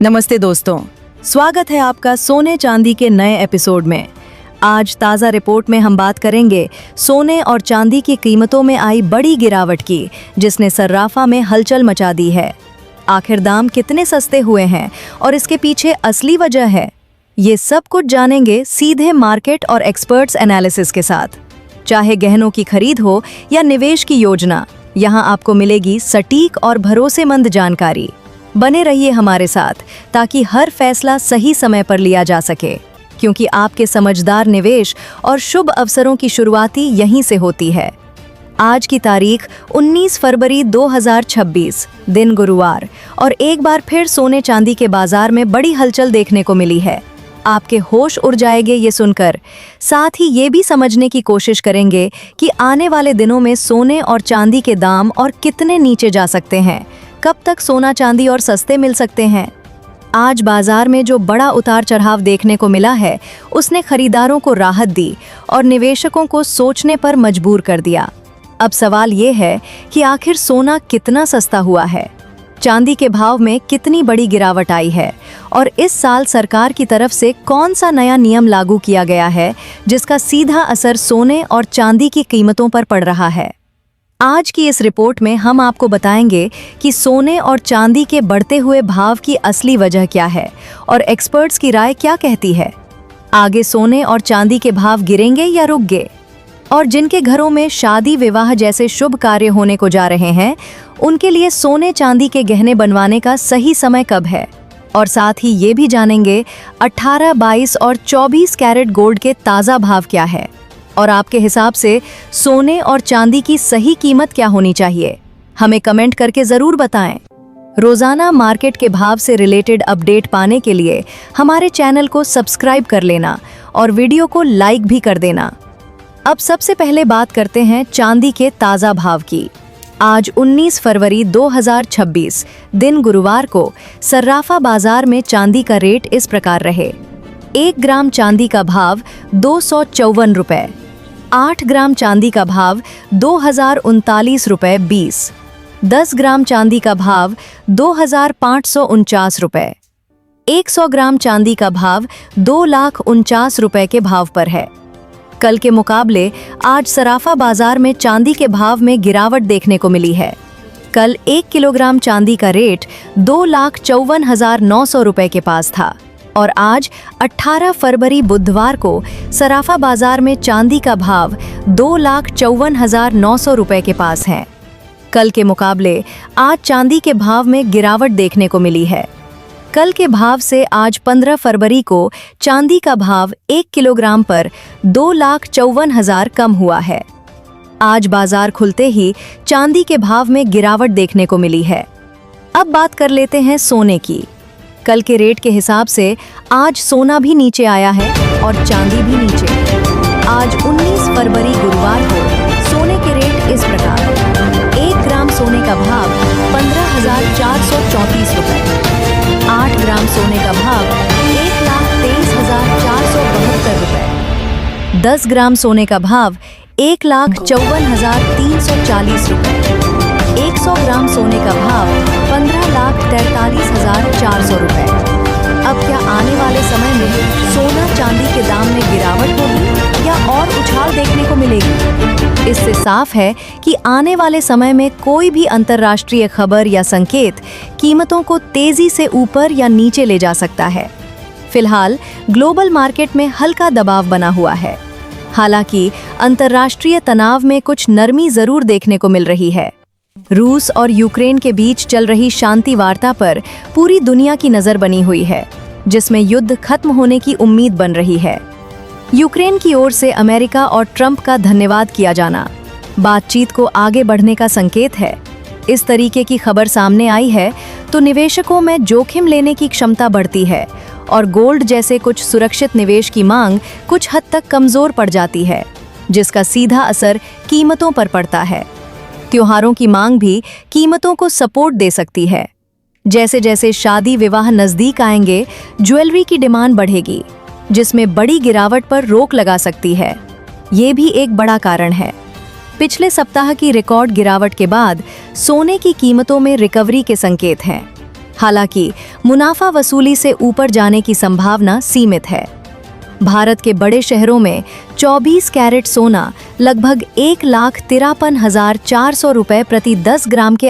नमस्ते दोस्तों, स्वागत है आपका सोने चांदी के नए एपिसोड में। आज ताज़ा रिपोर्ट में हम बात करेंगे सोने और चांदी की कीमतों में आई बड़ी गिरावट की, जिसने सर्राफा में हलचल मचा दी है। आखिर दाम कितने सस्ते हुए हैं और इसके पीछे असली वजह है, ये सब कुछ जानेंगे सीधे मार्केट और एक्सपर्ट्स एनालिसिस के साथ। चाहे गहनों की खरीद हो या निवेश की योजना, यहाँ आपको मिलेगी सटीक और भरोसेमंद जानकारी। बने रहिए हमारे साथ ताकि हर फैसला सही समय पर लिया जा सके, क्योंकि आपके समझदार निवेश और शुभ अवसरों की शुरुआती यहीं से होती है। आज की तारीख 19 फरवरी 2026, दिन गुरुवार, और एक बार फिर सोने चांदी के बाजार में बड़ी हलचल देखने को मिली है। आपके होश उड़ जाएंगे ये सुनकर। साथ ही ये भी समझने की कोशिश करेंगे कि आने वाले दिनों में सोने और चांदी के दाम और कितने नीचे जा सकते हैं, कब तक सोना चांदी और सस्ते मिल सकते हैं। आज बाजार में जो बड़ा उतार चढ़ाव देखने को मिला है, उसने खरीदारों को राहत दी और निवेशकों को सोचने पर मजबूर कर दिया। अब सवाल ये है कि आखिर सोना कितना सस्ता हुआ है, चांदी के भाव में कितनी बड़ी गिरावट आई है, और इस साल सरकार की तरफ से कौन सा नया नियम लागू किया गया है जिसका सीधा असर सोने और चांदी की कीमतों पर पड़ रहा है। आज की इस रिपोर्ट में हम आपको बताएंगे कि सोने और चांदी के बढ़ते हुए भाव की असली वजह क्या है और एक्सपर्ट्स की राय क्या कहती है। आगे सोने और चांदी के भाव गिरेंगे या रुक गए, और जिनके घरों में शादी विवाह जैसे शुभ कार्य होने को जा रहे हैं, उनके लिए सोने चांदी के गहने बनवाने का सही समय कब है। और साथ ही ये भी जानेंगे 18, 22 और 24 कैरेट गोल्ड के ताज़ा भाव क्या है, और आपके हिसाब से सोने और चांदी की सही कीमत क्या होनी चाहिए। हमें कमेंट करके ज़रूर बताएं। रोज़ाना मार्केट के भाव से रिलेटेड अपडेट पाने के लिए हमारे चैनल को सब्सक्राइब कर लेना और वीडियो को लाइक भी कर देना। अब सबसे पहले बात करते हैं चांदी के ताज़ा भाव की। आज 19 फरवरी 2026, दिन गुरुवार को सर्राफा बाजार में चांदी का रेट इस प्रकार रहे। 1 ग्राम चांदी का भाव 254 रुपये, 8 ग्राम चांदी का भाव 2039 रुपये 20, 10 ग्राम चांदी का भाव 2549 रुपये, 100 ग्राम चांदी का भाव 2,49,000 रुपये के भाव पर है। कल के मुकाबले आज सराफा बाजार में चांदी के भाव में गिरावट देखने को मिली है। कल 1 किलोग्राम चांदी का रेट 2,54,900 रुपये के पास था, और आज 18 फरवरी बुधवार को सराफा बाजार में चांदी का भाव 2,54,900 रुपये के पास है। कल के मुकाबले आज चांदी के भाव में गिरावट देखने को मिली है। कल के भाव से आज 15 फरवरी को चांदी का भाव 1 किलोग्राम पर 2,54,000 कम हुआ है। आज बाजार खुलते ही चांदी के भाव में गिरावट देखने को मिली है। अब बात कर लेते हैं सोने की। कल के रेट के हिसाब से आज सोना भी नीचे आया है और चांदी भी नीचे। आज 19 फरवरी गुरुवार को सोने के रेट इस प्रकार। 1 ग्राम सोने का भाव 15,434 रुपये, 8 ग्राम सोने का भाव 1,23,472 रुपये, 10 ग्राम सोने का भाव 1,54,340 रुपये, 100 ग्राम सोने का भाव 15,43,400 रुपये। अब क्या आने वाले समय में सोना चांदी के दाम में गिरावट होगी या और उछाल देखने को मिलेगी? इससे साफ है कि आने वाले समय में कोई भी अंतर्राष्ट्रीय खबर या संकेत कीमतों को तेजी से ऊपर या नीचे ले जा सकता है। फिलहाल ग्लोबल मार्केट में हल्का दबाव बना हुआ है। हालांकि अंतर्राष्ट्रीय तनाव में कुछ नरमी जरूर देखने को मिल रही है। रूस और यूक्रेन के बीच चल रही शांति वार्ता पर पूरी दुनिया की नज़र बनी हुई है, जिसमें युद्ध खत्म होने की उम्मीद बन रही है। यूक्रेन की ओर से अमेरिका और ट्रंप का धन्यवाद किया जाना बातचीत को आगे बढ़ने का संकेत है। इस तरीके की खबर सामने आई है तो निवेशकों में जोखिम लेने की क्षमता बढ़ती है, और गोल्ड जैसे कुछ सुरक्षित निवेश की मांग कुछ हद तक कमज़ोर पड़ जाती है, जिसका सीधा असर कीमतों पर पड़ता है। त्योहारों की मांग भी कीमतों को सपोर्ट दे सकती है। जैसे जैसे शादी विवाह नज़दीक आएंगे, ज्वेलरी की डिमांड बढ़ेगी, जिसमें बड़ी गिरावट पर रोक लगा सकती है। ये भी एक बड़ा कारण है। पिछले सप्ताह की रिकॉर्ड गिरावट के बाद सोने की कीमतों में रिकवरी के संकेत हैं। हालांकि मुनाफा वसूली से ऊपर जाने की संभावना सीमित है। भारत के बड़े शहरों में 24 कैरेट सोना लगभग 1,53,400 रुपए प्रति 10 ग्राम के